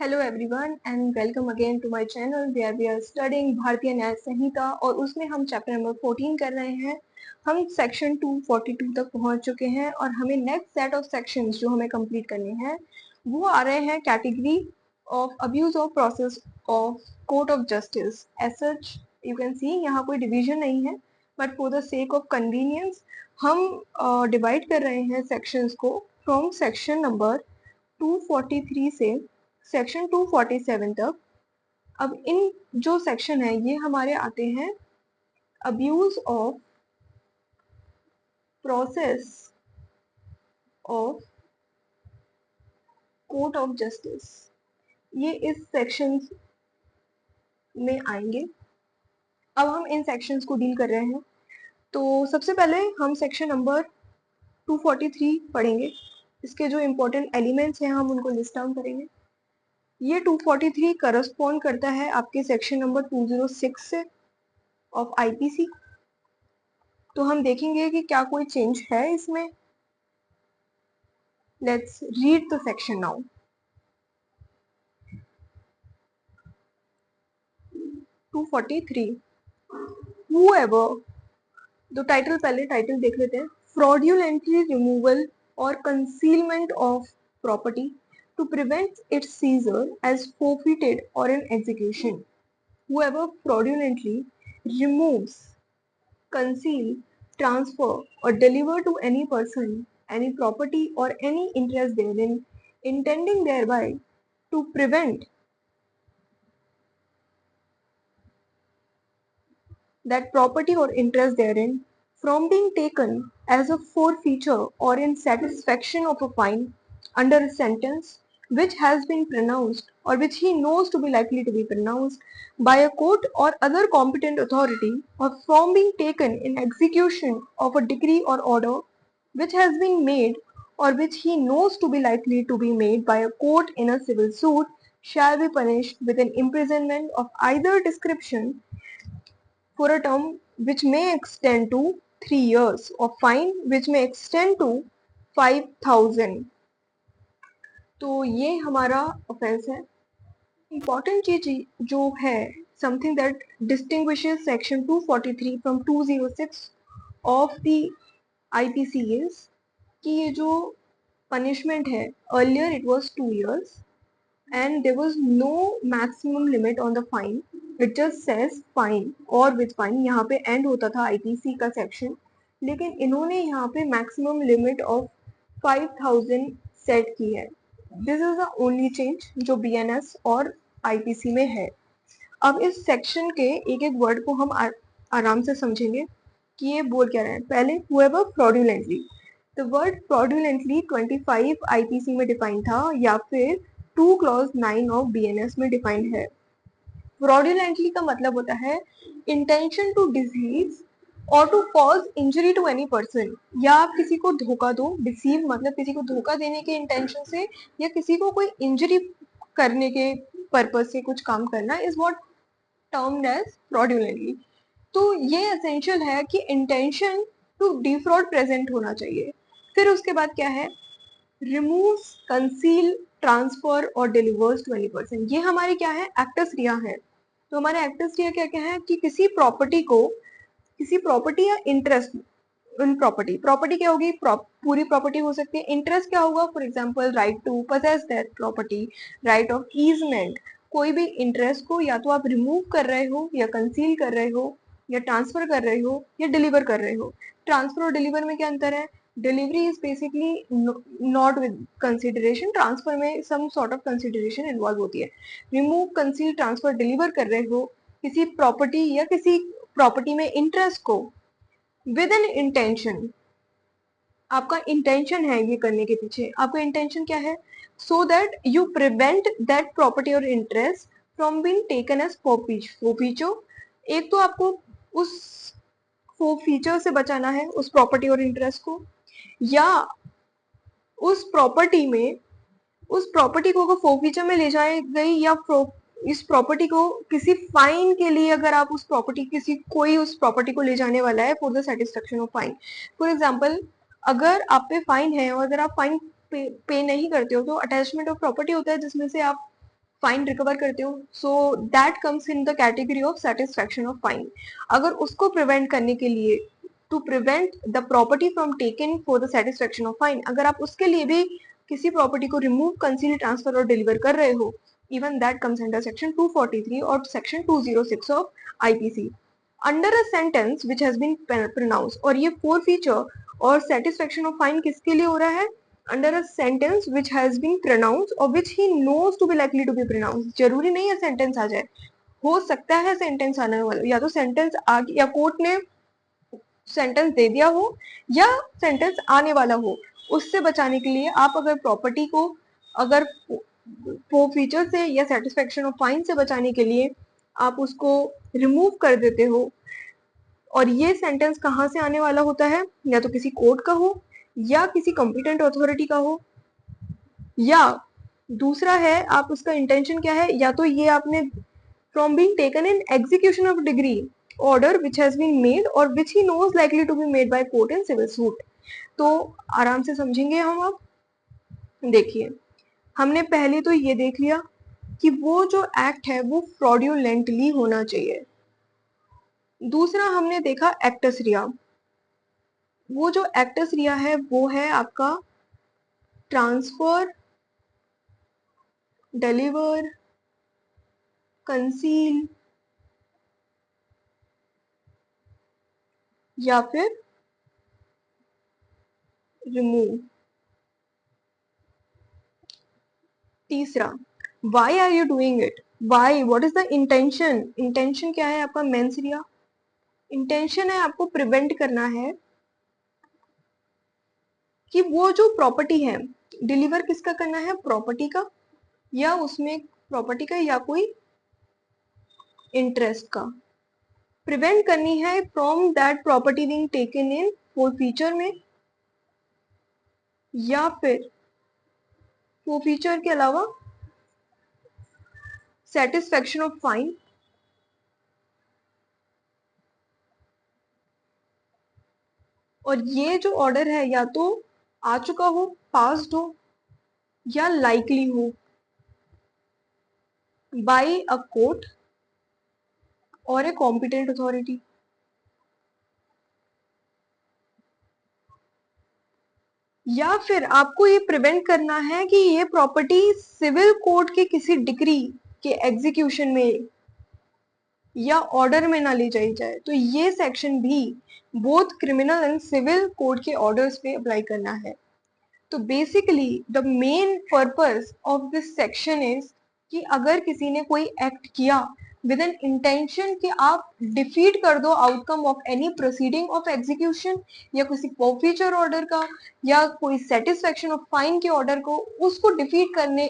Hello everyone and welcome again to my channel where we are studying Bharatiya Nyaya संहिता और उसमें हम chapter number 14 कर रहे हैं। हम सेक्शन 242 तक पहुंच चुके हैं और हमें नेक्स्ट सेट ऑफ सेक्शंस जो हमें कंप्लीट करने हैं वो आ रहे हैं category of abuse of process of court of justice. As such you can see यहाँ कोई डिवीजन नहीं है, but for the sake of convenience हम डिवाइड कर रहे हैं सेक्शंस को फ्रॉम सेक्शन नंबर 243 से सेक्शन 247 तक। अब इन जो सेक्शन है ये हमारे आते हैं abuse of process of court of justice, ये इस सेक्शन में आएंगे। अब हम इन सेक्शंस को डील कर रहे हैं। तो सबसे पहले हम सेक्शन नंबर 243 पढ़ेंगे। इसके जो इम्पोर्टेंट एलिमेंट्स हैं हम उनको लिस्ट डाउन करेंगे। ये 243 करस्पॉन्ड करता है आपके सेक्शन नंबर 206 से ऑफ आईपीसी। तो हम देखेंगे कि क्या कोई चेंज है इसमें। Let's read the section now. 243 whoever, तो टाइटल पहले टाइटल देख लेते हैं। fraudulently removal or concealment of property to prevent its seizure as forfeited or in execution. Whoever fraudulently removes, conceal, transfer or deliver to any person any property or any interest therein, intending thereby to prevent that property or interest therein from being taken as a forfeiture or in satisfaction of a fine under a sentence which has been pronounced or which he knows to be likely to be pronounced by a court or other competent authority, or from being taken in execution of a decree or order which has been made or which he knows to be likely to be made by a court in a civil suit, shall be punished with an imprisonment of either description for a term which may extend to 3 years, or fine which may extend to 5,000। तो ये हमारा offence है। Important चीज जो है, something that distinguishes section 243 from 206 of the IPC is कि ये जो पनिशमेंट है, earlier it was 2 years and there was no maximum limit on the fine, it just says fine or with fine। यहाँ पे and होता था IPC का section, लेकिन इन्होंने यहाँ पे मैक्सिमम लिमिट ऑफ 5,000 सेट की है। This is the only change जो बीएनएस और आईपीसी में है। अब इस सेक्शन के एक एक वर्ड को हम आराम से समझेंगे कि ये बोल क्या रहे हैं। पहले whoever fraudulently, the word fraudulently 25 IPC में डिफाइन था या फिर 2 क्लॉज 9 ऑफ बीएनएस में डिफाइंड है। fraudulently का मतलब होता है इंटेंशन टू डिसीव और to cause injury to any person, या आप किसी को धोखा दो। डिसीव मतलब किसी को धोखा देने के इंटेंशन से या किसी को कोई इंजरी करने के पर्पज से कुछ काम करना is what termed as fraudulently। तो ये एसेंशियल है कि इंटेंशन टू डिफ्रॉड प्रेजेंट होना चाहिए। फिर उसके बाद क्या है, रिमूव्स, कंसील, ट्रांसफर और डिलीवर्स टू एनी पर्सन। ये हमारे क्या है, एक्टस क्रिया है। तो हमारे एक्टस क्रिया क्या क्या है कि किसी प्रॉपर्टी को, किसी प्रॉपर्टी या इंटरेस्ट इन प्रॉपर्टी, प्रॉपर्टी क्या होगी, पूरी प्रॉपर्टी हो सकती है। इंटरेस्ट क्या होगा, for example right to possess that property, right of easement. कोई भी इंटरेस्ट को या तो आप रिमूव कर रहे हो या कंसील कर रहे हो या ट्रांसफर कर रहे हो या डिलीवर कर रहे हो। ट्रांसफर और डिलीवर में क्या अंतर है, delivery is basically not with consideration, transfer में some sort of consideration involve होती है। रिमूव, कंसील, ट्रांसफर, डिलीवर कर रहे हो किसी प्रॉपर्टी या किसी प्रॉपर्टी में इंटरेस्ट को विद एन इंटेंशन। आपका इंटेंशन है ये करने के पीछे, आपका इंटेंशन क्या है, so that you prevent that property और interest from being taken as फोफीचो। एक तो आपको उस फोफीचर से बचाना है, उस प्रॉपर्टी और इंटरेस्ट को, या उस प्रॉपर्टी में, उस प्रॉपर्टी को फोफीचर में ले जाए गई, या इस प्रॉपर्टी को किसी फाइन के लिए, अगर आप उस प्रॉपर्टी, किसी कोई उस प्रॉपर्टी को ले जाने वाला है for the satisfaction of fine. For example, अगर आप पे फाइन है और अगर आप फाइन पे नहीं करते हो तो अटैचमेंट ऑफ प्रॉपर्टी होता है जिसमें से आप फाइन रिकवर करते हो, so that comes in the category of satisfaction of fine. अगर उसको प्रिवेंट करने के लिए, to prevent the property from taken for the satisfaction of fine, अगर आप उसके लिए भी किसी प्रॉपर्टी को रिमूव, कंसील, ट्रांसफर और डिलीवर कर रहे हो, even that comes under section 243 और section 206 of IPC under a sentence which has been pronounce. और ये फोर फीचर और सेटिस्फेक्शन ऑफ फाइन किसके लिए हो रहा है? Under a sentence which has been pronounce और which he knows to be likely to be pronounce. जरूरी नहीं है सेंटेंस आ जाए, हो सकता है सेंटेंस आने वाला, या तो सेंटेंस आ, या कोर्ट ने सेंटेंस दे दिया हो या सेंटेंस आने वाला हो। उससे बचाने के लिए आप अगर प्रॉपर्टी को, अगर वो फीचर से या सेटिस्फेक्शन ऑफ फाइन से बचाने के लिए आप उसको रिमूव कर देते हो, और ये सेंटेंस कहाँ से आने वाला होता है? या तो किसी कोर्ट का हो या किसी कॉम्पिटेंट अथॉरिटी का हो, या दूसरा है आप उसका इंटेंशन क्या है, या तो ये आपने from being taken in execution of degree order which has been made or which he knows likely to be made by court in civil suit। तो आराम से समझेंगे हम अब। देखिए, हमने पहले तो ये देख लिया कि वो जो एक्ट है वो फ्रॉड्यूलेंटली होना चाहिए। दूसरा हमने देखा एक्टस रिया। वो जो एक्टस रिया है वो है आपका ट्रांसफर, डिलीवर, कंसील या फिर रिमूव। तीसरा, why are you doing it, why, what is the intention. Intention क्या है आपका? मेंस रिया। इंटेंशन है आपको प्रिवेंट करना है कि वो जो प्रॉपर्टी है, डिलीवर किसका करना है? प्रॉपर्टी का, या उसमें प्रॉपर्टी का या कोई इंटरेस्ट का प्रिवेंट करनी है from that property being taken in for feature में, या फिर वो फीचर के अलावा सेटिस्फेक्शन ऑफ फाइन। और ये जो ऑर्डर है या तो आ चुका हो, पास्ड हो, या लाइकली हो बाय अ कोर्ट और ए कॉम्पिटेंट अथॉरिटी। या फिर आपको ये प्रिवेंट करना है कि ये प्रॉपर्टी सिविल कोर्ट के किसी डिग्री के एग्जीक्यूशन में या ऑर्डर में ना ले जाई जाए। तो ये सेक्शन भी both criminal and civil court के ऑर्डर्स पे अप्लाई करना है। तो basically the main purpose of this section is कि अगर किसी ने कोई एक्ट किया विद एन इंटेंशन कि आप डिफीट कर दो outcome of any proceeding of execution, या किसी फॉरफीचर ऑर्डर का, या कोई सेटिस्फेक्शन ऑफ फाइन के ऑर्डर को, उसको डिफीट करने,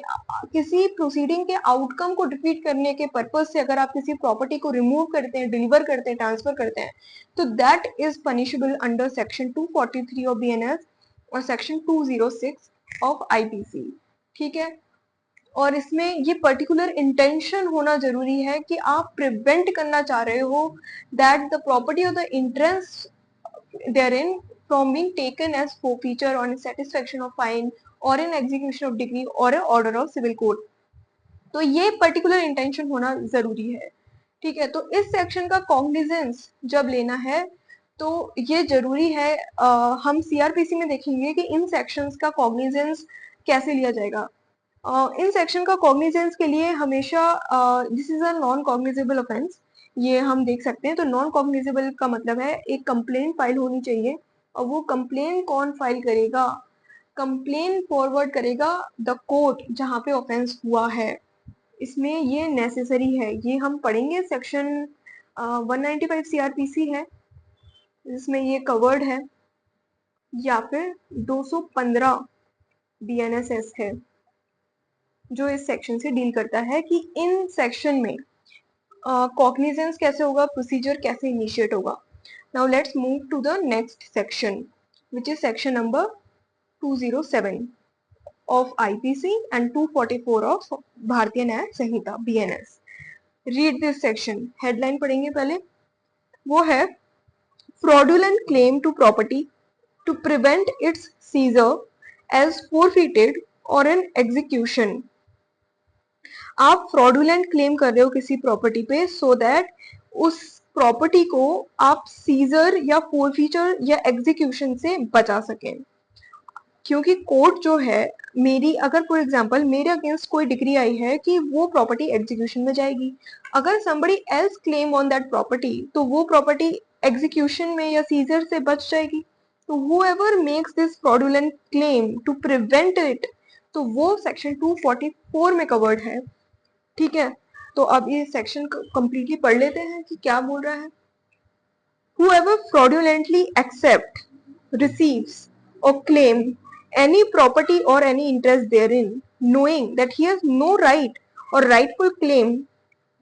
किसी प्रोसीडिंग के आउटकम को डिफीट करने के पर्पज से अगर आप किसी प्रॉपर्टी को रिमूव करते हैं, डिलीवर करते हैं, ट्रांसफर करते हैं, तो that is punishable under section 243 of BNS और सेक्शन 206 ऑफ आईपीसी। ठीक है, और इसमें ये पर्टिकुलर इंटेंशन होना जरूरी है कि आप प्रिवेंट करना चाह रहे हो that the property of the interest therein from being taken as forfeiture on satisfaction of fine और इन एग्जीक्यूशन ऑफ डिग्री और ऑर्डर ऑफ सिविल कोर्ट। तो ये पर्टिकुलर इंटेंशन होना जरूरी है। ठीक है, तो इस सेक्शन का कॉग्निजेंस जब लेना है तो ये जरूरी है। हम सीआरपीसी में देखेंगे कि इन सेक्शंस का कॉग्निजेंस कैसे लिया जाएगा। इन सेक्शन का कॉग्निजेंस के लिए हमेशा this is a non cognizable offence, ये हम देख सकते हैं। तो नॉन कॉग्निजेबल का मतलब है एक कंप्लेंट फाइल होनी चाहिए, और वो कंप्लेंट कौन फाइल करेगा? कंप्लेंट फॉरवर्ड करेगा द कोर्ट जहाँ पे ऑफेंस हुआ है। इसमें ये नेसेसरी है, ये हम पढ़ेंगे। सेक्शन 195 सीआरपीसी है जिसमें ये कवर्ड है, या फिर 215 बीएनएसएस है जो इस सेक्शन से डील करता है कि इन सेक्शन में कॉग्निजेंस कैसे होगा, प्रोसीजर कैसे इनिशिएट होगा। Now let's move to the next section which is section number 207 of IPC and 244 of Bharatiya Nyaya Sanhita BNS. Read this section. Headline पढ़ेंगे पहले, वो है fraudulent claim to property to prevent its seizure as forfeited or an execution। आप fraudulent claim कर रहे हो किसी property पे सो दैट उस प्रॉपर्टी को आप सीजर या फोरफीचर या एग्जीक्यूशन से बचा सकें। क्योंकि कोर्ट जो है, मेरी अगर फॉर एग्जांपल मेरे अगेंस्ट कोई डिग्री आई है कि वो प्रॉपर्टी एग्जीक्यूशन में जाएगी, अगर somebody else claim on that property तो वो प्रॉपर्टी एग्जीक्यूशन में या सीजर से बच जाएगी। तो whoever makes this fraudulent claim to prevent it, तो वो सेक्शन 244 में कवर्ड है। ठीक है, तो अब ये सेक्शन कंप्लीटली पढ़ लेते हैं कि क्या बोल रहा है। Whoever fraudulently accepts, receives, or claim any property or any interest therein, knowing that he has no right or rightful claim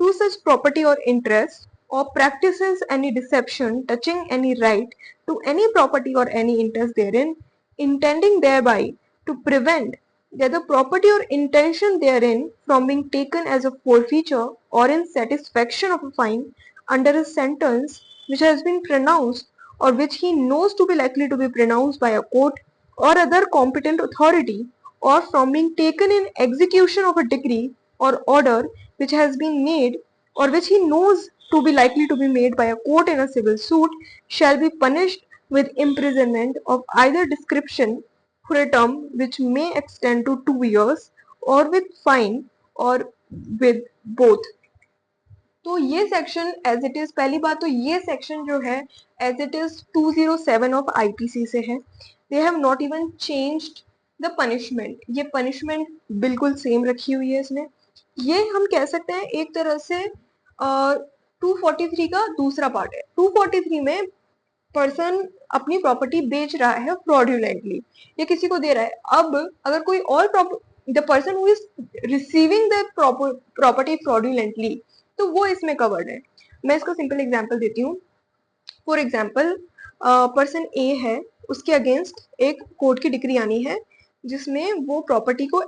to such property or interest, or practices any deception touching any right to any property or any interest therein, intending thereby to prevent that the property or intention therein from being taken as a forfeiture or in satisfaction of a fine under a sentence which has been pronounced or which he knows to be likely to be pronounced by a court or other competent authority, or from being taken in execution of a decree or order which has been made or which he knows to be likely to be made by a court in a civil suit, shall be punished with imprisonment of either description for a term which may extend to 2 years, or with fine, or with both। तो ये section as it is, पहली बात तो ये section जो है as it is 207 of IPC से है। They have not even changed the punishment, ये पनिशमेंट बिल्कुल सेम रखी हुई है इसमें। ये हम कह सकते हैं एक तरह से 243 का दूसरा पार्ट है। 243 में पर्सन अपनी प्रॉपर्टी बेच रहा है फ्रॉडुलेंटली, ये किसी को दे रहा है। अब अगर कोई और the person who is receiving the property fraudulently, तो वो इसमें कवर्ड है। मैं इसका सिंपल एग्जांपल देती हूँ। फॉर एग्जांपल पर्सन ए है, उसके अगेंस्ट एक कोर्ट की डिक्री आनी है जिसमें वो प्रॉपर्टी को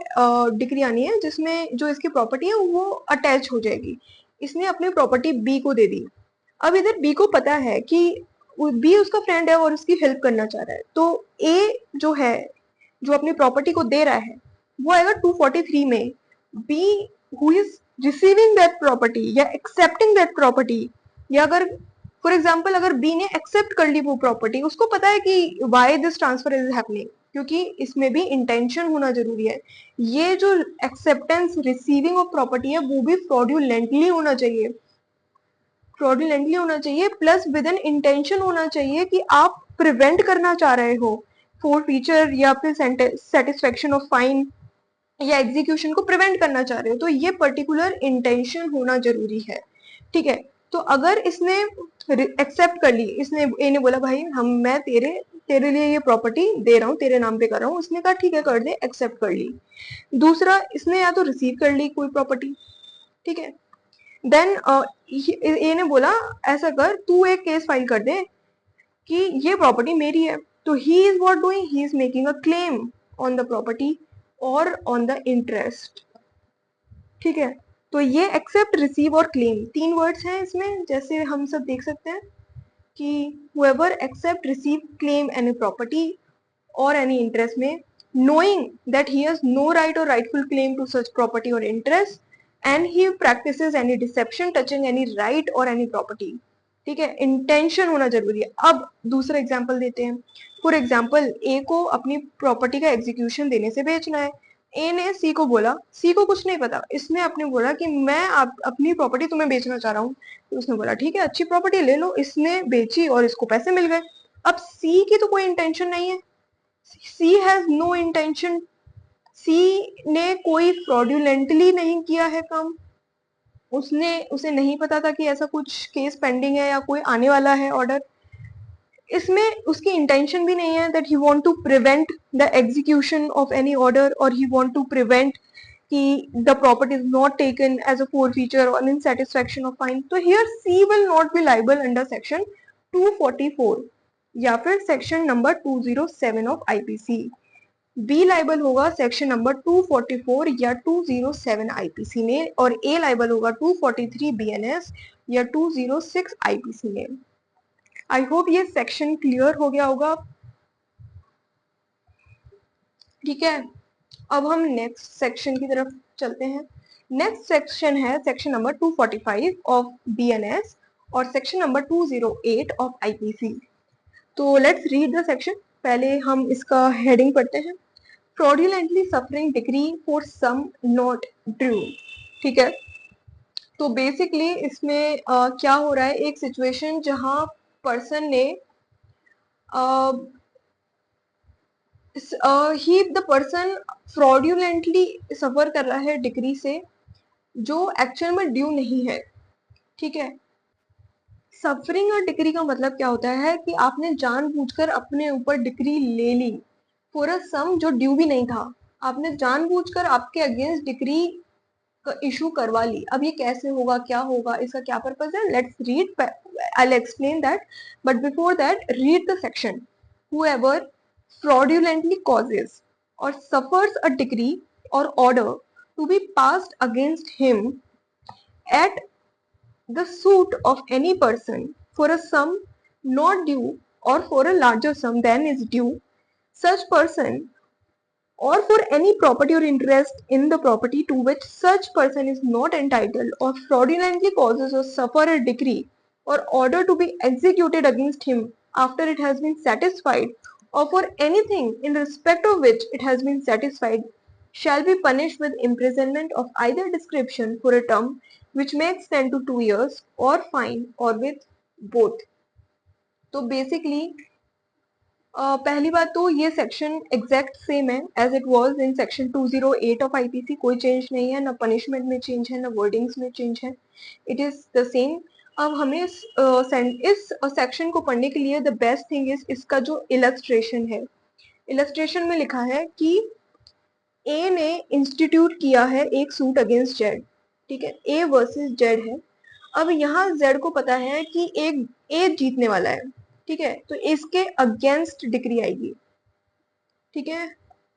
डिक्री आनी है जिसमें जो इसकी प्रॉपर्टी है वो अटैच हो जाएगी। इसने अपनी प्रॉपर्टी बी को दे दी। अब इधर बी को पता है कि बी उसका फ्रेंड है और उसकी हेल्प करना चाह रहा है, तो ए जो है जो अपनी प्रॉपर्टी को दे रहा है वो आएगा 243 में। B who is receiving that property या एक्सेप्टिंग दैट प्रॉपर्टी, या अगर फॉर एग्जाम्पल अगर बी ने एक्सेप्ट कर ली वो प्रॉपर्टी, उसको पता है कि why this transfer is happening, क्योंकि इसमें भी इंटेंशन होना जरूरी है। ये जो एक्सेप्टेंस रिसीविंग ऑफ प्रॉपर्टी है वो भी फ्रॉडुलेंटली होना चाहिए, फ्रॉडुलेंटली होना चाहिए, प्लस विद एन इंटेंशन होना चाहिए कि आप प्रिवेंट करना चाह रहे हो फॉर फीचर या फिर सेटिस्फेक्शन ऑफ फाइन या एग्जीक्यूशन को प्रिवेंट करना चाह रहे हो, तो ये पर्टिकुलर इंटेंशन होना जरूरी है। ठीक है, तो अगर इसने एक्सेप्ट कर ली, इसने ए ने बोला भाई मैं तेरे लिए ये प्रॉपर्टी दे रहा हूँ, तेरे नाम पे कर रहा हूँ, उसने कहा ठीक है कर दे, एक्सेप्ट कर ली। दूसरा, इसने या तो रिसीव कर ली कोई प्रॉपर्टी, ठीक है, देन ए ने बोला ऐसा कर, तू एक केस फाइल कर दे कि ये प्रॉपर्टी मेरी है, तो he is what doing, he is making a claim on the property और ऑन द इंटरेस्ट। ठीक है, तो ये एक्सेप्ट, रिसीव और क्लेम तीन वर्ड्स हैं इसमें, जैसे हम सब देख सकते हैं कि whoever accept, receive, claim any property or any interest में, knowing that he has no right or rightful claim to such property or interest, and he practices any deception touching any right or any property। ठीक है, intention होना जरूरी है। अब दूसरा example देते हैं। फॉर एग्जाम्पल ए को अपनी प्रॉपर्टी का एग्जीक्यूशन देने से बेचना है। ए ने सी को बोला, सी को कुछ नहीं पता, इसने अपने बोला कि मैं अपनी प्रॉपर्टी तुम्हें बेचना चाह रहा हूँ, तो उसने बोला ठीक है अच्छी प्रॉपर्टी ले लो, इसने बेची और इसको पैसे मिल गए। अब सी की तो कोई इंटेंशन नहीं है, सी हैज नो इंटेंशन, सी ने कोई फ्रॉडुलेंटली नहीं किया है काम, उसे नहीं पता था कि ऐसा कुछ केस पेंडिंग है या कोई आने वाला है ऑर्डर। इसमें उसकी इंटेंशन भी नहीं है that he want to prevent the execution of any order, और ही वांट टू प्रिवेंट कि the property is not taken as a forfeiture or in satisfaction of fine, तो here C will not be liable under section 244 या फिर section number 207 of IPC. Be liable होगा section number 244 या 207 IPC में, और ए liable होगा 243 BNS या 206 IPC में। आई होप ये सेक्शन क्लियर हो गया होगा। ठीक है, अब हम नेक्स्ट सेक्शन की तरफ चलते हैं। नेक्स्ट सेक्शन है सेक्शन नंबर 245 ऑफ बीएनएस और सेक्शन नंबर 208 ऑफ आईपीसी। तो लेट्स रीड द सेक्शन। पहले हम इसका हेडिंग पढ़ते हैं। Fraudulently suffering degree for sum not true. ठीक है, तो बेसिकली इसमें क्या हो रहा है, एक सिचुएशन जहां पर्सन ने ही द पर्सन फ्रॉडुलेंटली सफर कर रहा है डिग्री से जो एक्चुअल में ड्यू नहीं है। ठीक है, सफरिंग और डिग्री का मतलब क्या होता है कि आपने जानबूझकर अपने ऊपर डिग्री ले ली फॉर अ सम जो ड्यू भी नहीं था। आपने जानबूझकर आपके अगेंस्ट डिग्री इशू करवा ली। अब ये कैसे होगा, क्या होगा, इसका क्या पर्पज है, let's read, I'll explain that, but before that read the section. Whoever fraudulently causes or suffers a decree or order to be passed against him at the suit of any person for a sum not due or for a larger sum than is due, such person or for any property or interest in the property to which such person is not entitled or fraudulently causes or suffer a decree or order to be executed against him after it has been satisfied or for anything in respect of which it has been satisfied shall be punished with imprisonment of either description for a term which may extend to 2 years or fine or with both. तो basically पहली बात तो ये section exact same है as it was in section 208 of IPC. कोई change नहीं है, ना पनिशमेंट में चेंज है, ना वर्डिंग्स में चेंज है, इट इज द सेम। अब हमें इस सेक्शन को पढ़ने के लिए द बेस्ट थिंग इज इसका जो इलस्ट्रेशन है। इलस्ट्रेशन में लिखा है कि ए ने इंस्टीट्यूट किया है एक सूट अगेंस्ट जेड। ठीक है, ए वर्सेस जेड है। अब यहाँ जेड को पता है कि एक ए जीतने वाला है। ठीक है, तो इसके अगेंस्ट डिग्री आएगी। ठीक है,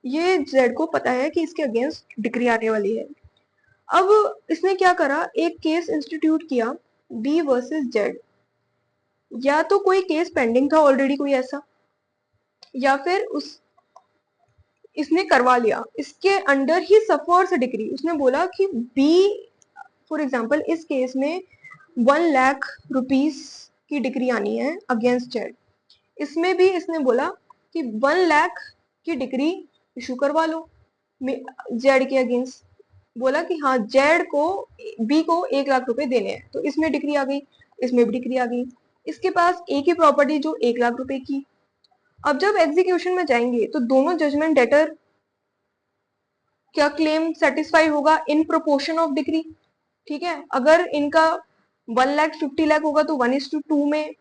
ये जेड को पता है कि इसके अगेंस्ट डिग्री आने वाली है। अब इसने क्या करा, एक केस इंस्टीट्यूट किया बी वर्सेस जेड। या तो कोई केस पेंडिंग था ऑलरेडी कोई ऐसा, या फिर उस इसने करवा लिया, इसके अंडर ही सफर्स डिग्री। उसने बोला कि बी फॉर एग्जाम्पल इस केस में 1 लाख रुपीज की डिग्री आनी है अगेंस्ट जेड। इसमें भी इसने बोला कि 1 लाख की डिग्री इशू करवा लो जेड के अगेंस्ट। बोला कि हाँ जेड को बी को 1 लाख रुपए देने हैं, तो इसमें डिग्री आ गई, इसमें भी डिग्री आ गई। इसके पास एक ही प्रॉपर्टी जो 1 लाख रुपए की। अब जब एग्जीक्यूशन में जाएंगे तो दोनों जजमेंट डेटर क्या क्लेम सेटिस्फाई होगा इन प्रोपोर्शन ऑफ डिग्री। ठीक है, अगर इनका 1 लाख 50 लाख होगा तो 1:2 में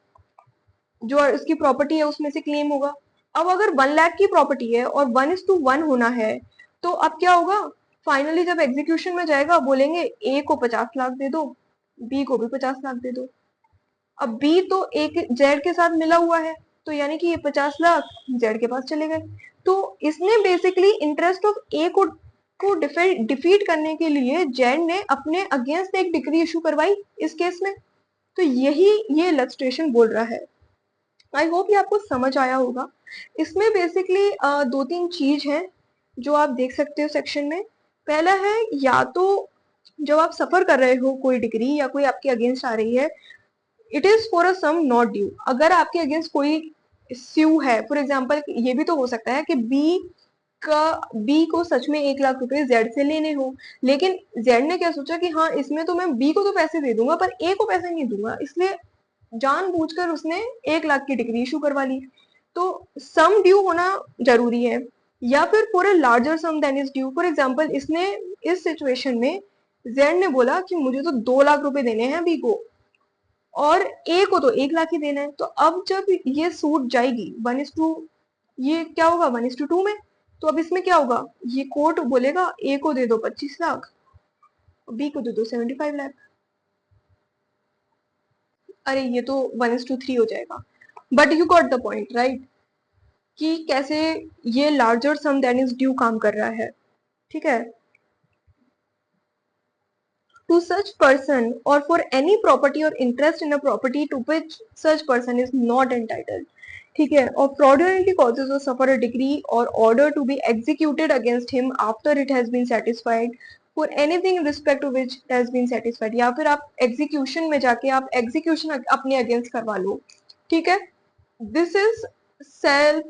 जो इसकी प्रॉपर्टी है उसमें से क्लेम होगा। अब अगर 1 लाख की प्रॉपर्टी है और 1:1 होना है, तो अब क्या होगा, फाइनली जब एग्जीक्यूशन में जाएगा बोलेंगे ए को 50 लाख दे दो, बी को भी 50 लाख दे दो। अब बी तो एक जेड के साथ मिला हुआ है, तो यानी कि ये 50 लाख जेड के पास चले गए। तो इसने बेसिकली इंटरेस्ट ऑफ ए को डिफीट करने के लिए जेड ने अपने अगेंस्ट एक डिग्री इशू करवाई इस केस में। तो यही ये इलस्ट्रेशन बोल रहा है। आई होप ये आपको समझ आया होगा। इसमें बेसिकली 2-3 चीज हैं जो आप देख सकते हो सेक्शन में। पहला है, या तो जब आप सफर कर रहे हो कोई डिग्री या कोई आपके अगेंस्ट आ रही है, it is for a sum not due. अगर आपके अगेंस्ट कोई स्यू है, फॉर एग्जाम्पल ये भी तो हो सकता है कि बी को सच में 1 लाख रुपए जेड से लेने हो, लेकिन जेड ने क्या सोचा कि हाँ इसमें तो मैं बी को तो पैसे दे दूंगा पर ए को पैसे नहीं दूंगा, इसलिए जानबूझकर उसने 1 लाख की डिग्री इशू करवा ली। तो सम ड्यू होना जरूरी है, या फिर for a larger sum than is due. For example इसने इस सिचुएशन में जेड ने बोला कि मुझे तो 2 लाख रुपए देने हैं बी को और ए को तो 1 लाख ही देना है। तो अब जब ये सूट जाएगी 1:2, ये क्या होगा 1:2 में, तो अब इसमें क्या होगा, ये कोर्ट बोलेगा ए को दे दो 25 लाख, बी को दे दो 75 लाख। अरे ये तो 1:3 हो जाएगा। But you got the point right, कि कैसे ये larger sum than is due काम कर रहा है। ठीक है, टू सच पर्सन और फॉर एनी प्रॉपर्टी और interest in a property to which such person is not entitled. ठीक है, और fraudulently causes or suffer a decree or order to be executed against him after it has been satisfied for anything in respect to which has been satisfied, या फिर आप execution में जाके आप execution अपने अगेंस्ट करवा लो, ठीक है। This is self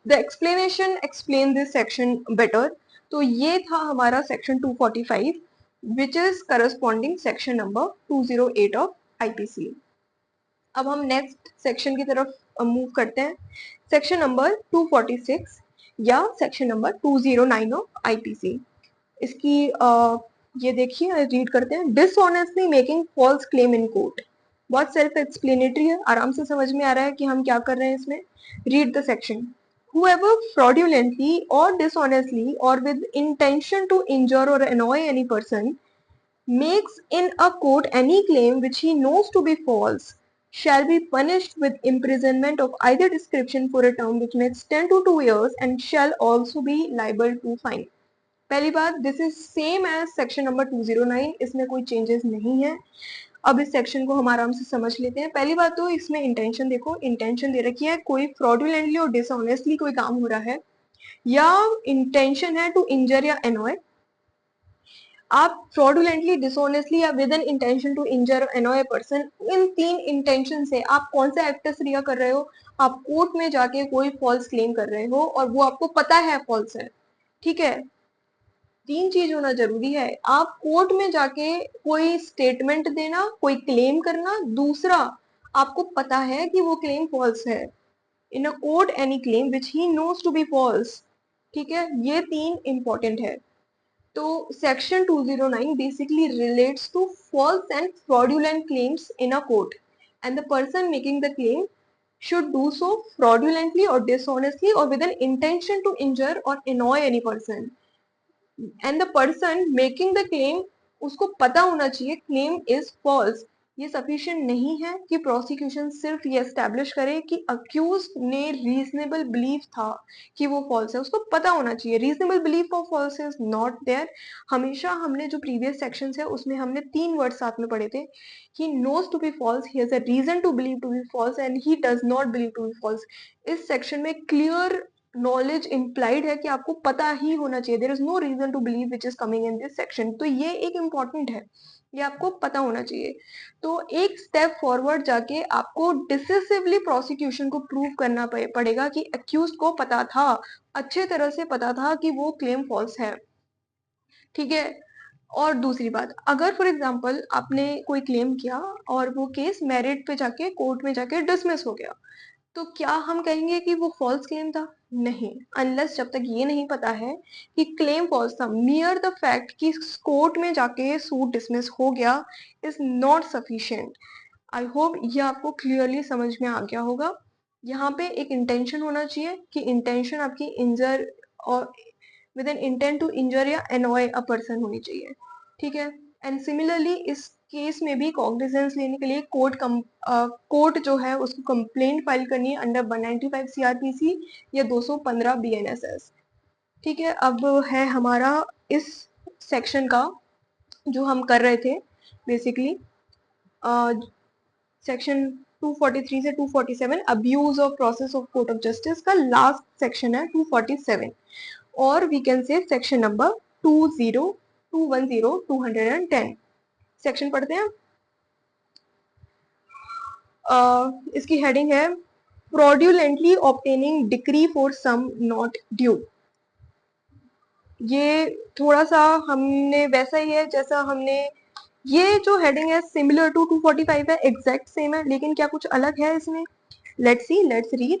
the explanation explain this section better. तो ये था हमारा section 245 which is corresponding section number 208 of IPC. अब हम नेक्स्ट सेक्शन की तरफ मूव करते हैं, सेक्शन नंबर 246 या सेक्शन नंबर 209 ऑफ आईपीसी। इसकी ये देखिए, रीड करते हैं। Dishonestly making false claim in court, बहुत सेल्फ एक्सप्लेनेटरी है, आराम से समझ में आ रहा है कि हम क्या कर रहे हैं इसमें। Read the section. Whoever fraudulently or dishonestly or with intention to injure or annoy any person makes in a court any claim which he knows to be false shall be punished with imprisonment of either description for a term which may extend to 2 years and shall also be liable to fine। पहली बात, this is same as section number 209, इसमें कोई changes नहीं है। अब इस section को हम आराम से समझ लेते हैं। पहली बात तो इसमें इंटेंशन देखो, इंटेंशन दे रखी है, कोई फ्रॉडुलेंटली और डिसऑनेस्टली कोई काम हो रहा है या इंटेंशन है टू इंजर या एनॉय। आप फ्रॉडुलेंटली, डिसऑनेस्टली या with an intention to injure annoy person, इन तीन इंटेंशन से आप कौन सा एक्ट क्रिया कर रहे हो। आप कोर्ट में जाके कोई फॉल्स क्लेम कर रहे हो और वो आपको पता है फॉल्स है, ठीक है। तीन चीज होना जरूरी है, आप कोर्ट में जाके कोई स्टेटमेंट देना, कोई क्लेम करना, दूसरा आपको पता है कि वो क्लेम फॉल्स है। In a court any claim which he knows to be false, ठीक है, ये तीन इंपॉर्टेंट है। तो section 209 basically relates to false and fraudulent claims in a court and the person making the claim should do so fraudulently or dishonestly or with an intention to injure or annoy any person, and the person making the claim, उसको पता होना चाहिए claim is false. ये sufficient नहीं है कि prosecution सिर्फ ये एस्टेब्लिश करे कि अक्यूज ने रीजनेबल बिलीव था कि वो फॉल्स है, उसको पता होना चाहिए reasonable belief of false is not there. हमेशा हमने जो प्रीवियस सेक्शन है उसमें हमने तीन वर्ड साथ में पढ़े थे, he knows to be false, he has a reason to believe to be false and he does not believe to be false. इस सेक्शन में क्लियर नॉलेज इम्प्लाइड है कि आपको पता ही होना चाहिए, there is no reason to believe which is coming in this section. तो ये एक इम्पॉर्टेंट है, ये आपको पता होना चाहिए। तो एक स्टेप फॉरवर्ड जाके आपको डिसिसिवली प्रोसिक्यूशन को प्रूव करना पड़ेगा कि अक्यूज को पता था, अच्छे तरह से पता था कि वो क्लेम फॉल्स है, ठीक है। और दूसरी बात, अगर फॉर एग्जाम्पल आपने कोई क्लेम किया और वो केस मेरिट पे जाके कोर्ट में जाके डिसमिस हो गया, तो क्या हम कहेंगे कि वो फॉल्स क्लेम था? नहीं, अनलेस जब तक ये नहीं पता है कि क्लेम फॉल्स था। मियर द फैक्ट कि कोर्ट में जाके सूट डिसमिस हो गया is not sufficient. I hope ये आपको क्लियरली समझ में आ गया होगा। यहाँ पे एक इंटेंशन होना चाहिए कि इंटेंशन आपकी इंजर और विद एन इंटेंट टू इंजर या एनॉय अ पर्सन होनी चाहिए, ठीक है। एंड सिमिलरली इस केस में भी कॉग्निजेंस लेने के लिए कोर्ट जो है उसको कंप्लेंट फाइल करनी है अंडर 195 सीआरपीसी या 215 बीएनएसएस, ठीक है। अब है हमारा इस सेक्शन का जो हम कर रहे थे बेसिकली सेक्शन 243 से 247 abuse of process of court of justice का लास्ट सेक्शन है 247, और we can say section number 210 section पढ़ते हैं। इसकी हेडिंग है fraudulently obtaining decree for sum not due. ये थोड़ा सा हमने वैसा ही है जैसा हमने, ये जो हेडिंग है सिमिलर टू 245 है, एग्जैक्ट सेम है, लेकिन क्या कुछ अलग है इसमें। Let's see, let's read.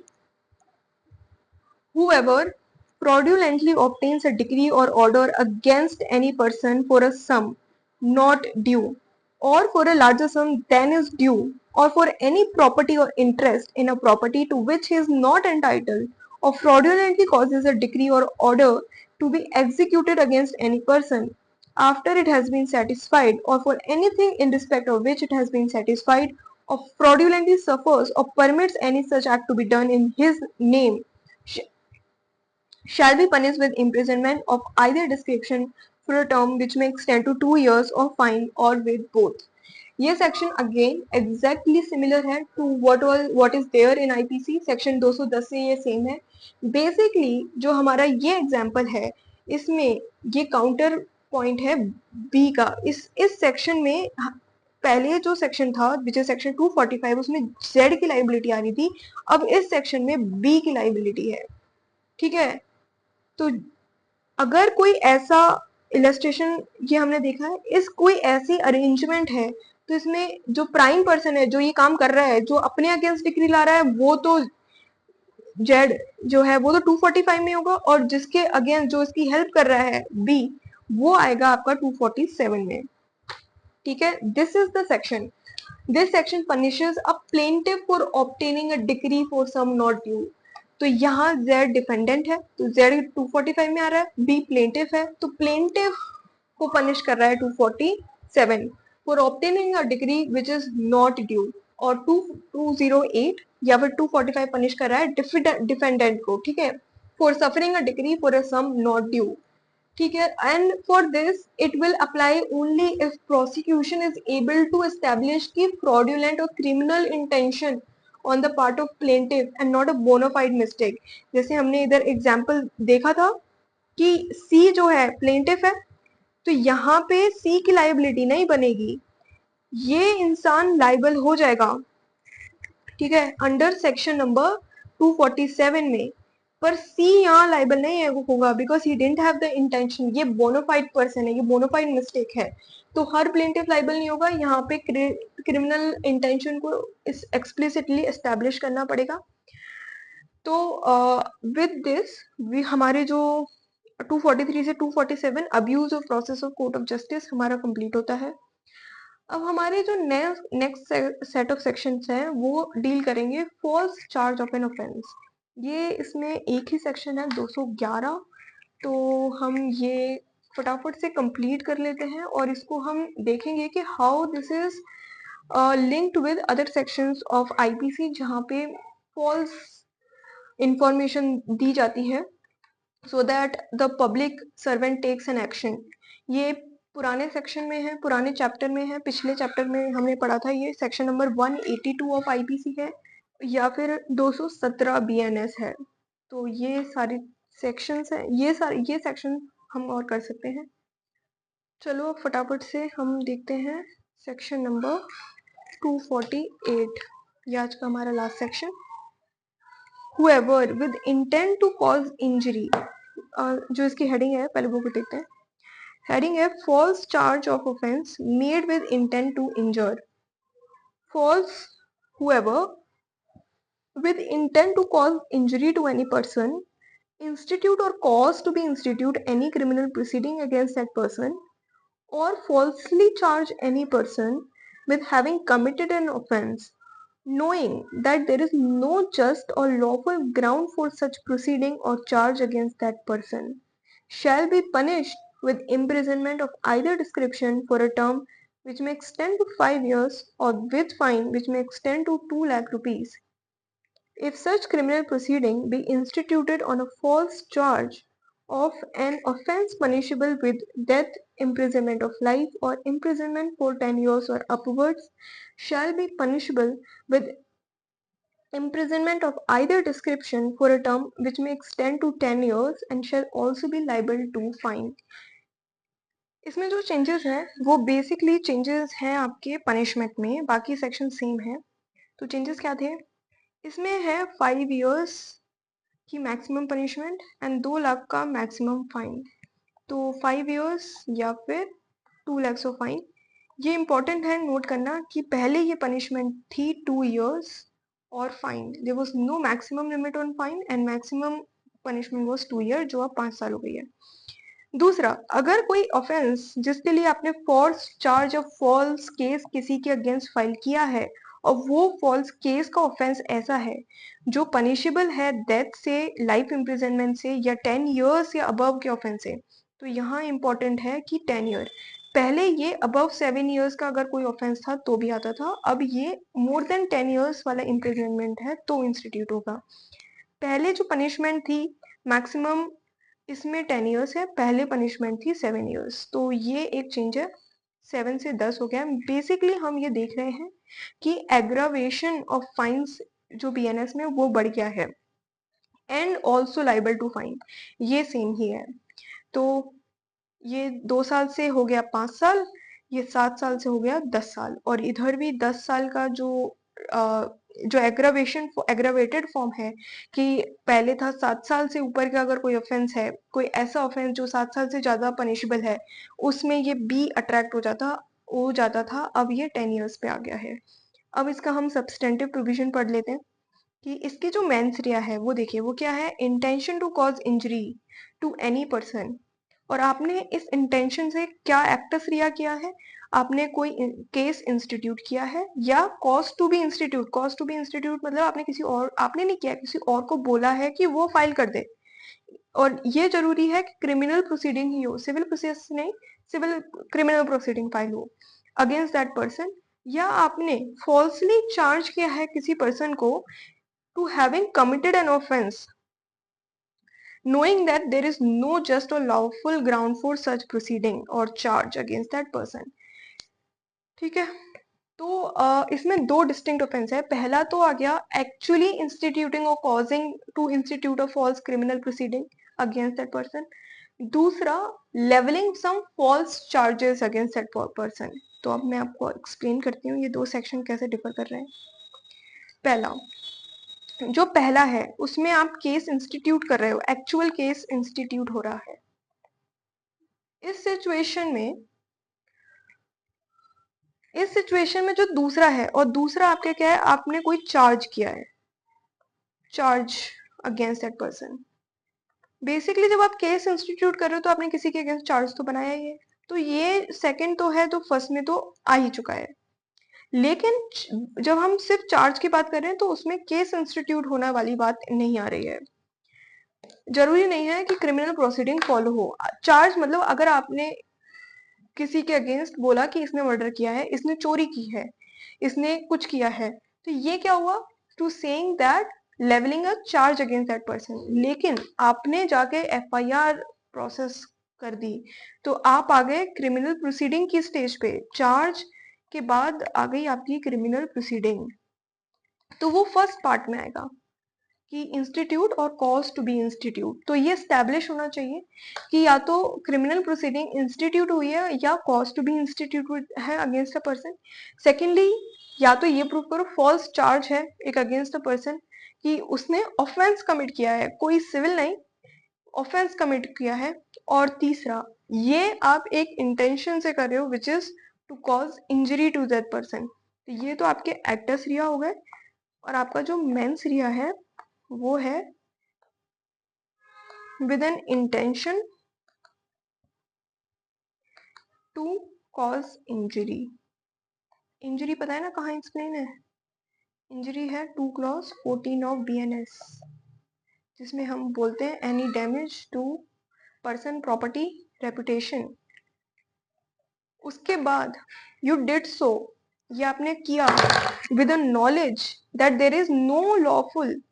Whoever fraudulently obtains a decree or order against any person for a sum not due or for a larger sum than is due or for any property or interest in a property to which he is not entitled or fraudulently causes a decree or order to be executed against any person after it has been satisfied or for anything in respect of which it has been satisfied or fraudulently suffers or permits any such act to be done in his name shall be punished with imprisonment of either description for a term which may extend to 2 years or fine or with both। ये section again exactly similar है to what is there in IPC. Section 210 से ये same है। Basically जो हमारा ये example है इसमें ये काउंटर पॉइंट है बी का। इस सेक्शन में पहले जो सेक्शन था विच इज सेक्शन 245 उसमें जेड की लाइबिलिटी आ रही थी, अब इस सेक्शन में बी की लाइबिलिटी है। ठीक है, तो अगर कोई ऐसा इलस्ट्रेशन ये हमने देखा है, इस कोई ऐसी अरेंजमेंट है तो इसमें जो प्राइम पर्सन है जो ये काम कर रहा है, जो अपने अगेंस्ट डिग्री ला रहा है, वो तो जेड जो है वो तो 245 में होगा, और जिसके अगेंस्ट जो इसकी हेल्प कर रहा है बी, वो आएगा आपका 247 में। ठीक है, this is the section. This section punishes a plaintiff for obtaining a degree for sum not due. तो यहाँ Z डिफेंडेंट है तो Z 245 में आ रहा है, B प्लेंटिफ है तो प्लेंटिफ को पनिश कर रहा है 247 for obtaining a degree which is not due, और 208 या फिर 245 पनिश कर रहा है डिफेंडेंट को। ठीक है, for suffering a degree for a sum not due. ठीक है, and for this it will apply only if prosecution is able to establish की फ्रॉडुलेंट और criminal intention on the part of plaintiff and not a bona fide mistake. जैसे हमने इधर example देखा था कि सी जो है प्लेंटिफ है, तो यहाँ पे सी की लाइबिलिटी नहीं बनेगी, ये इंसान लाइबल हो जाएगा। ठीक है, अंडर सेक्शन नंबर 247 में, पर सी यहाँ लाइबल नहीं है होगा because he didn't have the intention. ये बोनाफाइड पर्सन है, ये बोनाफाइड मिस्टेक है, तो हर प्लेंटिफ लाइबल नहीं होगा। यहाँ पे क्रिमिनल इंटेंशन को इस एक्सप्लिसिटली एस्टेब्लिश करना पड़ेगा। तो विद दिस हमारे जो 243 से 247 abuse of process of court of justice हमारा कंप्लीट होता है। अब हमारे जो नेक्स्ट सेट ऑफ सेक्शंस हैं वो डील करेंगे false charge of an offence. ये इसमें एक ही सेक्शन है 211, तो हम ये फटाफट से कंप्लीट कर लेते हैं और इसको हम देखेंगे कि how this is linked with other sections of IPC जहाँ पे फॉल्स इंफॉर्मेशन दी जाती है so that the public servant takes an action. ये पुराने सेक्शन में है, पुराने चैप्टर में है, पिछले चैप्टर में हमने पढ़ा था, ये सेक्शन नंबर 182 ऑफ आईपीसी है या फिर 217 बीएनएस है। तो ये सारी सेक्शंस हैं, ये सेक्शन हम और कर सकते हैं। चलो अब फटाफट से हम देखते हैं सेक्शन नंबर 248, ये आज का हमारा last section. whoever with intent to cause injury, जो इसकी हेडिंग है पहले वो देखते हैं। हेडिंग है false charge of offense made with intent to injure। false whoever with intent to cause injury to any person institute or cause to be institute any criminal proceeding against that person or falsely charge any person with having committed an offense knowing that there is no just or lawful ground for such proceeding or charge against that person shall be punished with imprisonment of either description for a term which may extend to 5 years or with fine which may extend to 2 lakh rupees. If such criminal proceeding be instituted on a false charge of an offence punishable with death, imprisonment of life, or imprisonment for 10 years or upwards, shall be punishable with imprisonment of either description for a term which may extend to 10 years and shall also be liable to fine. इसमें जो changes हैं वो basically changes हैं आपके punishment में, बाकी section same है। तो चेंजेस क्या थे इसमें है 5 years की मैक्सिमम पनिशमेंट एंड 2 लाख का मैक्सिमम फाइन। तो 5 years या फिर 2 lakhs ऑफ फाइन। ये इंपॉर्टेंट है नोट करना कि पहले ये पनिशमेंट थी 2 years और fine, there was no maximum limit on fine and maximum punishment was 2 year जो अब 5 साल हो गई है। दूसरा, अगर कोई ऑफेंस जिसके लिए आपने false charge of false case किसी के अगेंस्ट फाइल किया है और वो फॉल्स केस का ऑफेंस ऐसा है जो पनिशेबल है डेथ से, लाइफ इम्प्रिजनमेंट से या 10 years या अबव के ऑफेंस से, तो यहाँ इंपॉर्टेंट है कि 10 year। पहले ये अबव 7 years का अगर कोई ऑफेंस था तो भी आता था, अब ये मोर देन 10 years वाला इम्प्रिजनमेंट है तो इंस्टीट्यूट होगा। पहले जो पनिशमेंट थी मैक्सिमम इसमें 10 years है, पहले पनिशमेंट थी 7 years, तो ये एक चेंज है, 7 से 10 हो गया। बेसिकली हम ये देख रहे हैं कि एग्रावेशन ऑफ फाइन्स जो बीएनएस में वो बढ़ गया है and also liable to fine, ये सेम ही है। तो ये 2 साल से हो गया 5 साल, ये 7 साल से हो गया 10 साल, और इधर भी 10 साल का जो एग्रावेटेड फॉर्म है कि पहले था 7 साल से ऊपर का अगर कोई ऑफेंस है, कोई ऐसा ऑफेंस जो 7 साल से ज्यादा पनिशेबल है, उसमें ये बी अट्रैक्ट हो जाता था, अब ये 10 इयर्स पे आ गया है। अब इसका हम सब्सटेंटिव प्रोविजन पढ़ लेते हैं कि इसकी जो मेंस रिया है वो देखिए वो क्या है, intention to cause injury to any person. और आपने इस इंटेंशन से क्या एक्टस रिया किया है, आपने कोई केस इंस्टीट्यूट किया है या cause to be institute. Cause to be institute मतलब आपने किसी और, आपने नहीं किया, किसी और को बोला है कि वो फाइल कर दे। और ये जरूरी है कि क्रिमिनल प्रोसीडिंग ही हो, सिविल प्रोसेस नहीं, सिविल क्रिमिनल प्रोसीडिंग फाइल हो अगेंस्ट दैट पर्सन, या आपने फॉल्सली चार्ज किया है किसी पर्सन को to having committed an offense knowing that there is no just or lawful ground for such proceeding or charge against that person। ठीक है, तो इसमें दो डिस्टिंक्ट ऑफेंस है। पहला तो आ गया एक्चुअली इंस्टीट्यूटिंग और causing to institute a false criminal proceeding against that person. दूसरा levelling some false charges against that person. तो अब मैं आपको एक्सप्लेन करती हूँ ये दो सेक्शन कैसे डिफर कर रहे हैं। पहला, जो पहला है उसमें आप केस इंस्टीट्यूट कर रहे हो, एक्चुअल केस इंस्टीट्यूट हो रहा है। इस सिचुएशन में जो दूसरा है, और दूसरा आपके क्या है, आपने कोई चार्ज किया है, charge against that person. Basically जब आप केस इंस्टीट्यूट कर रहे हो तो आपने किसी के अगेंस्ट चार्ज तो बनाया ही है, तो ये सेकंड तो है, तो फर्स्ट में तो आ ही चुका है। लेकिन जब हम सिर्फ चार्ज की बात कर रहे हैं तो उसमें केस इंस्टीट्यूट होने वाली बात नहीं आ रही है। जरूरी नहीं है कि क्रिमिनल प्रोसीडिंग फॉलो हो। चार्ज मतलब अगर आपने किसी के अगेंस्ट बोला कि इसने मर्डर किया है, इसने चोरी की है, इसने कुछ किया है, तो ये क्या हुआ, to saying that levelling a charge against that person. लेकिन आपने जाके एफआईआर प्रोसेस कर दी, तो आप आ गए क्रिमिनल प्रोसीडिंग की स्टेज पे। चार्ज के बाद आ गई आपकी क्रिमिनल प्रोसीडिंग, तो वो फर्स्ट पार्ट में आएगा कि इंस्टीट्यूट और कॉज टू बी इंस्टीट्यूट। तो ये स्टैब्लिश होना चाहिए कि या तो क्रिमिनल प्रोसीडिंग इंस्टीट्यूट हुई है या कॉज टू बी इंस्टीट्यूट है अगेंस्ट अ पर्सन। सेकेंडली, या तो ये प्रूव करो फॉल्स चार्ज है एक अगेंस्ट अ पर्सन कि उसने ऑफेंस कमिट किया है, कोई सिविल नहीं, ऑफेंस कमिट किया है। और तीसरा, ये आप एक इंटेंशन से कर रहे हो which is to cause injury to that person. तो ये तो आपके एक्टस रिया हो गए, और आपका जो मेंस रिया है वो है with an intention to cause injury। Injury पता है ना कहाँ एक्सप्लेन है, इंजरी है 2 क्लॉज 14 ऑफ बीएनएस, जिसमें हम बोलते हैं any damage to person property reputation. उसके बाद यू डिड सो, ये आपने किया with a knowledge that there is no lawful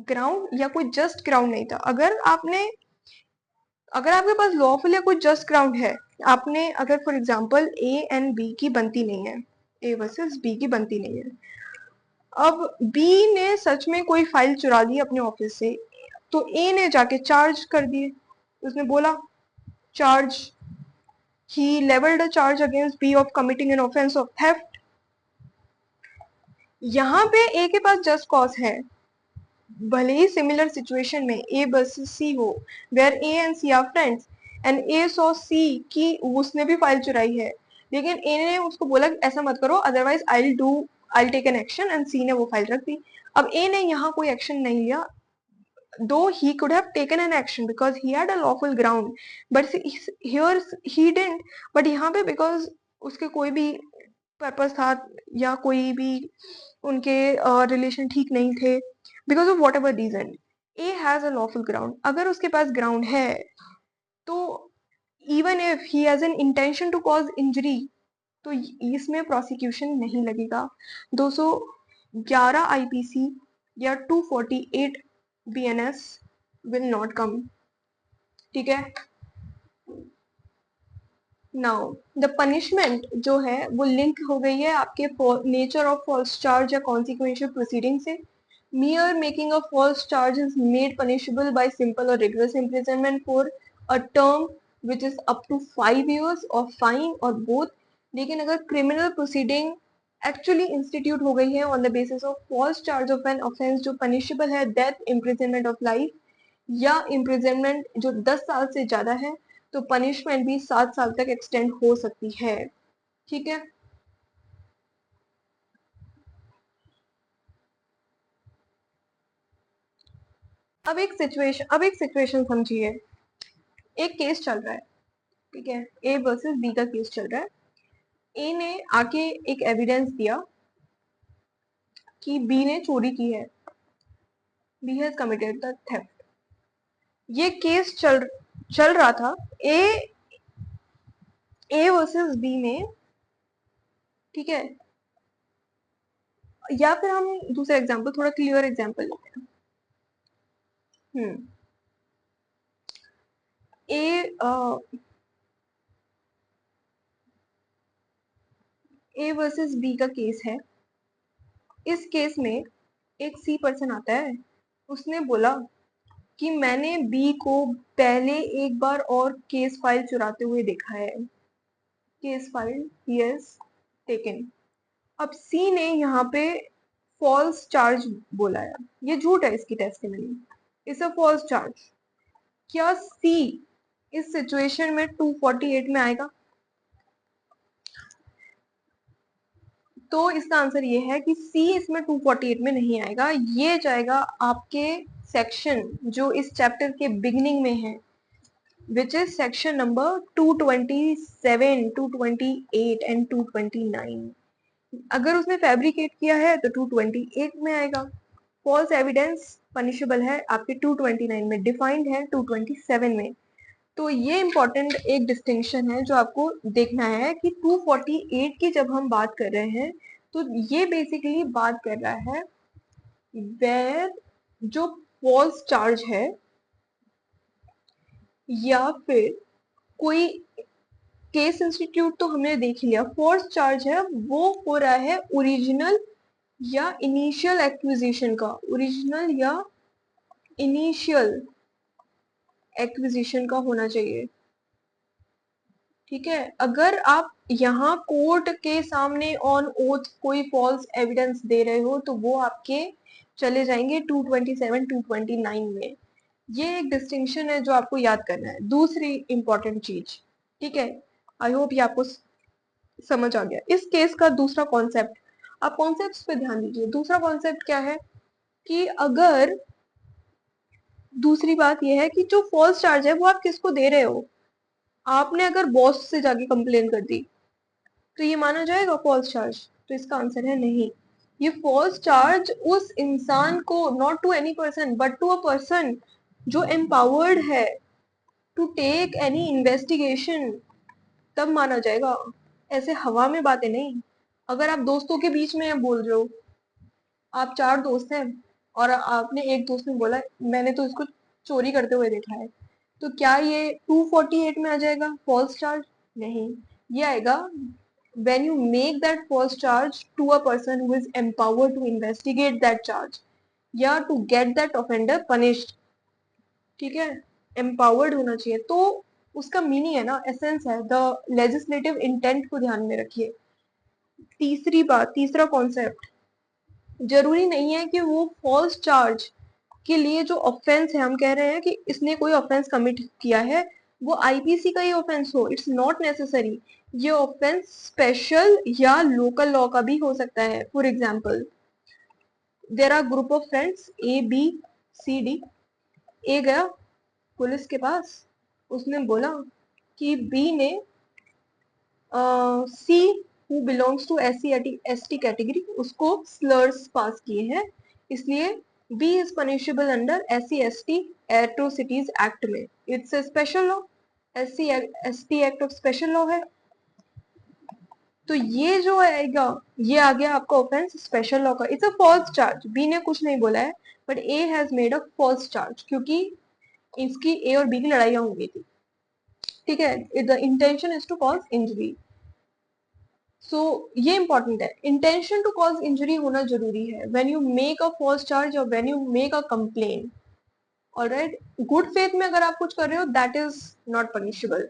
ground, या कोई जस्ट ग्राउंड नहीं था। अगर आपके पास लॉफुल या कोई जस्ट ग्राउंड है, आपने अगर for example A and B की बनती नहीं है, ए वर्सेस बी की बनती नहीं है, अब बी ने सच में कोई फाइल चुरा ली अपने ऑफिस से, तो ए ने जाके चार्ज कर दिए, उसने बोला charge, he levelled a charge against B of committing an offence of theft. यहाँ पे ए के पास जस्ट कॉज है, भले ही सिमिलर सिचुएशन में ए वर्सेस सी हो, where A and C are friends, and A saw C कि उसने भी फाइल चुराई है, लेकिन ए ने उसको बोला कि ऐसा मत करो otherwise I take an action, and C ने वो फाइल रख दी। अब ए ने यहाँ कोई एक्शन नहीं लिया, दो he could have taken an action because he had a lawful ground, but here he didn't। but यहाँ पे because उसके कोई भी पर्पस था या कोई भी उनके रिलेशन ठीक नहीं थे, because of whatever reason A has a lawful ground. अगर उसके पास ग्राउंड है तो even if he has an intention to cause injury, तो इसमें प्रोसिक्यूशन नहीं लगेगा। 211 आईपीसी या 248 बीएनएस विल नॉट कम। ठीक है, नाउ द पनिशमेंट जो है वो लिंक हो गई है आपके नेचर ऑफ फॉल्स चार्ज या कॉन्सिक्वेंशियल प्रोसीडिंग से। mere making a false charge is made punishable by simple or rigorous imprisonment for a term which is up to 5 years और फाइन और बोथ। लेकिन अगर क्रिमिनल प्रोसीडिंग एक्चुअली इंस्टीट्यूट हो गई है on the basis of false charge of an offence जो punishable है death, imprisonment of life या इम्प्रिजनमेंट जो 10 साल से ज्यादा है, तो पनिशमेंट भी 7 साल तक एक्सटेंड हो सकती है। ठीक है। अब एक सिचुएशन समझिए। एक केस चल रहा है, ठीक है, ए वर्सेस बी का केस चल रहा है। ए ने आके एक एविडेंस दिया कि बी ने चोरी की है, B has committed the theft. ये केस चल रहा था ए ए वर्सेस बी में, ठीक है। या फिर हम दूसरा एग्जांपल, थोड़ा क्लियर एग्जांपल लेते हैं। हम्म ए वर्सेस बी का केस है। इस केस में एक सी पर्सन आता है, उसने बोला कि मैंने बी को पहले एक बार और केस फाइल चुराते हुए देखा है, case file he has taken. अब सी ने यहाँ पे फॉल्स चार्ज बोला है, ये झूठ है इसकी testimony, it's a false charge. क्या सी इस सिचुएशन में 248 में आएगा? तो इसका आंसर ये है कि सी इसमें 248 में नहीं आएगा, ये जाएगा आपके सेक्शन जो इस चैप्टर के बिगिनिंग में है, विच इज सेक्शन नंबर 227, 228 एंड 229। अगर उसने फैब्रिकेट किया है तो 228 में आएगा। फॉल्स एविडेंस पनिशेबल है आपके 229 में, डिफाइंड है 227 में। तो ये इंपॉर्टेंट एक डिस्टिंक्शन है जो आपको देखना है कि 248 की जब हम बात कर रहे हैं तो ये बेसिकली बात कर रहा है वेयर जो फॉल्स चार्ज है या फिर कोई केस इंस्टीट्यूट तो हमने देख लिया, फॉल्स चार्ज है वो हो रहा है ओरिजिनल या इनिशियल एक्विजिशन का, ओरिजिनल या इनिशियल एक्विजिशन का होना चाहिए। ठीक है। अगर आप यहाँ कोर्ट के सामने ऑन ओथ कोई फॉल्स एविडेंस दे रहे हो तो वो आपके चले जाएंगे 227, 229 में। ये एक डिस्टिंक्शन है जो आपको याद करना है। दूसरी इंपॉर्टेंट चीज, ठीक है, आई होप ये आपको समझ आ गया। इस केस का दूसरा कॉन्सेप्ट, आप कॉन्सेप्ट्स पे ध्यान दीजिए। दूसरा कॉन्सेप्ट क्या है कि अगर, दूसरी बात यह है कि जो फॉल्स चार्ज है वो आप किसको दे रहे हो। आपने अगर बॉस से जाके कंप्लेन कर दी तो ये माना जाएगा फॉल्स चार्ज? तो इसका आंसर है नहीं। ये फॉल्स चार्ज उस इंसान को, not to any person but to a person जो एम्पावर्ड है टू टेक एनी इन्वेस्टिगेशन, तब माना जाएगा। ऐसे हवा में बातें नहीं। अगर आप दोस्तों के बीच में बोल रहे हो, आप 4 दोस्त हैं और आपने एक दोस्त ने बोला मैंने तो इसको चोरी करते हुए देखा है, तो क्या ये 248 में आ जाएगा फॉल्स चार्ज? नहीं, ये आएगा when you make that false charge to a person who is empowered to investigate that charge या to get that offender punished। ठीक है, empowered होना चाहिए। तो उसका मीनिंग है ना, एसेंस है, द लेजिस्लेटिव इंटेंट को ध्यान में रखिए। तीसरी बात, तीसरा कॉन्सेप्ट, जरूरी नहीं है कि वो फॉल्स चार्ज के लिए जो ऑफेंस है, हम कह रहे हैं कि इसने कोई ऑफेंस कमिट किया है, वो आईपीसी का ही ऑफेंस हो, इट्स नॉट नेसेसरी। ये ऑफेंस स्पेशल या लोकल लॉ का भी हो सकता है। For example, there are group of friends A B C D. A गया पुलिस के पास, उसने बोला कि बी ने C who belongs to SC/ST category उसको स्लर्स पास किए हैं, इसलिए B is punishable under SC/ST atrocities act में। It's a special law, SC/ST act of special law है। तो ये जो आएगा, ये आ गया आपका ऑफेंस स्पेशल लॉ का। It's a false charge, B ने कुछ नहीं बोला है but A has made a false charge, क्योंकि इसकी ए और बी की लड़ाइयां हो गई थी। ठीक है, the intention is to cause injury. So ये इंपॉर्टेंट है, इंटेंशन टू कॉज इंजरी होना जरूरी है when you make a false charge और when you make a complain. Alright, good faith में अगर आप कुछ कर रहे हो दैट इज नॉट पनिशेबल।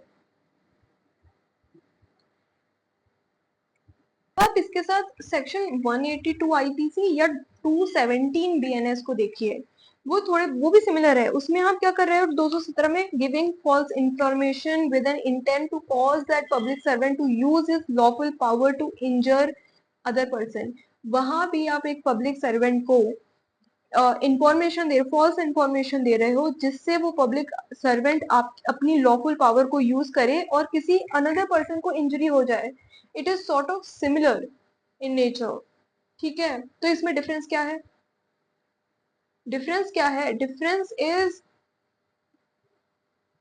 आप इसके साथ सेक्शन 182 आईपीसी या 217 बीएनएस को देखिए, वो भी सिमिलर है। उसमें आप क्या कर रहे हो 217 में, giving false information with an intent to cause that public servant to use his lawful power to injure other person. वहां भी आप एक पब्लिक सर्वेंट को इंफॉर्मेशन फॉल्स इंफॉर्मेशन दे रहे हो जिससे वो पब्लिक सर्वेंट आप अपनी लॉफुल पावर को यूज करे और किसी अनदर पर्सन को इंजरी हो जाए। It is sort of similar in nature. ठीक है, तो इसमें डिफरेंस क्या है? डिफरेंस इज,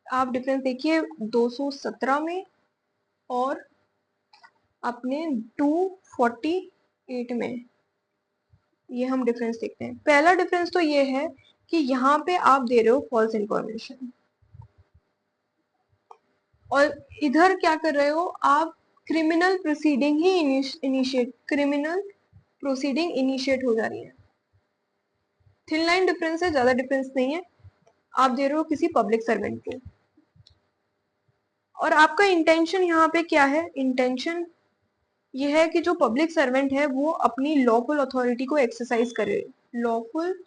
आप डिफरेंस देखिए 217 में और अपने 248 में, ये हम डिफरेंस देखते हैं। पहला डिफरेंस तो ये है कि यहाँ पे आप दे रहे हो फॉल्स इंफॉर्मेशन और इधर क्या कर रहे हो आप, क्रिमिनल प्रोसीडिंग ही इनिशिएट हो जा रही है। थिन लाइन डिफरेंस है, ज्यादा डिफरेंस नहीं है। आप दे रहे हो किसी पब्लिक सर्वेंट को, और आपका इंटेंशन यहाँ पे क्या है? इंटेंशन ये है कि जो पब्लिक सर्वेंट है वो अपनी लॉफुल अथॉरिटी को एक्सरसाइज करे। लॉफुल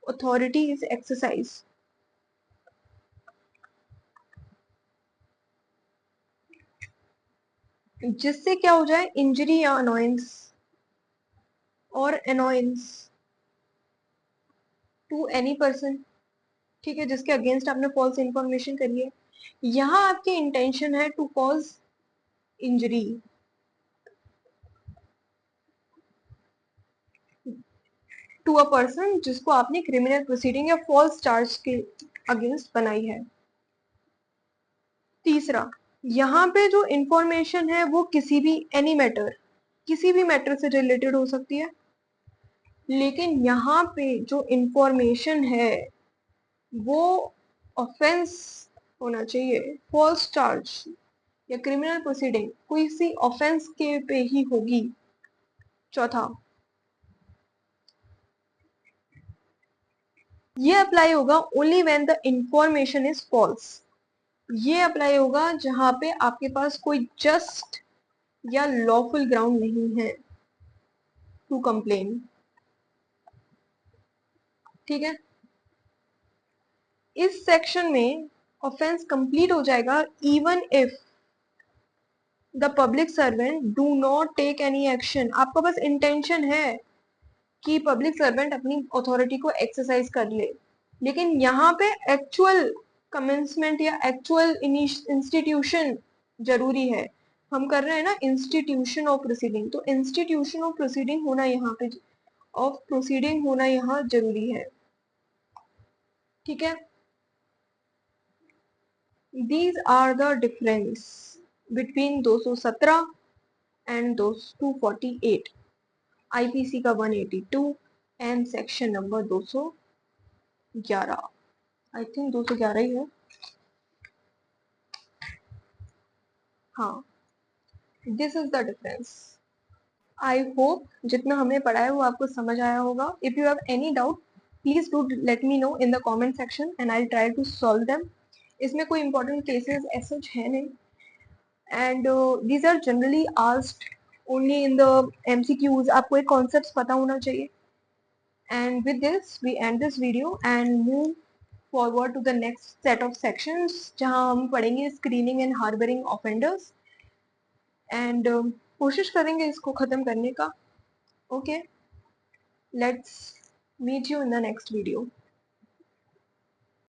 अथॉरिटी इज एक्सरसाइज, जिससे क्या हो जाए, इंजरी या अनोयंस टू एनी पर्सन। ठीक है, जिसके अगेंस्ट आपने फॉल्स इंफॉर्मेशन करी है। यहाँ आपकी इंटेंशन है to cause injury to a person जिसको आपने क्रिमिनल प्रोसीडिंग या फॉल्स चार्ज के अगेंस्ट बनाई है। तीसरा, यहाँ पे जो इंफॉर्मेशन है वो किसी भी किसी भी मैटर से रिलेटेड हो सकती है, लेकिन यहाँ पे जो इंफॉर्मेशन है वो ऑफेंस होना चाहिए, फॉल्स चार्ज या क्रिमिनल प्रोसीडिंग कोई सी ऑफेंस के पे ही होगी। चौथा, ये अप्लाई होगा only when the information is false. ये अप्लाई होगा जहां पे आपके पास कोई जस्ट या लॉफुल ग्राउंड नहीं है टू कंप्लेन। ठीक है, इस सेक्शन में ऑफेंस कंप्लीट हो जाएगा even if the public servant do not take any action. आपका बस इंटेंशन है कि पब्लिक सर्वेंट अपनी अथॉरिटी को एक्सरसाइज कर ले, लेकिन यहाँ पे एक्चुअल कमेंसमेंट या एक्चुअल इंस्टीट्यूशन जरूरी है। हम कर रहे हैं ना इंस्टीट्यूशन ऑफ प्रोसीडिंग, तो इंस्टीट्यूशन ऑफ प्रोसीडिंग होना यहाँ जरूरी है। ठीक है, these are the difference between 217 and 248, IPC का 182 and section number 211। I think 211 ही है। हाँ, this is the difference. I hope जितना हमने पढ़ा है वो आपको समझ आया होगा। If you have any doubt please do let me know in the comment section and I try to solve them. इसमें कोई इंपॉर्टेंट केसेस ऐसे है नहीं, and these are generally asked only in the MCQs। आपको एक concepts पता होना चाहिए। And with this we end this video and move forward to the next set of sections जहाँ हम पढ़ेंगे screening and harboring offenders and कोशिश करेंगे इसको खत्म करने का। Okay, let's meet you in the next video.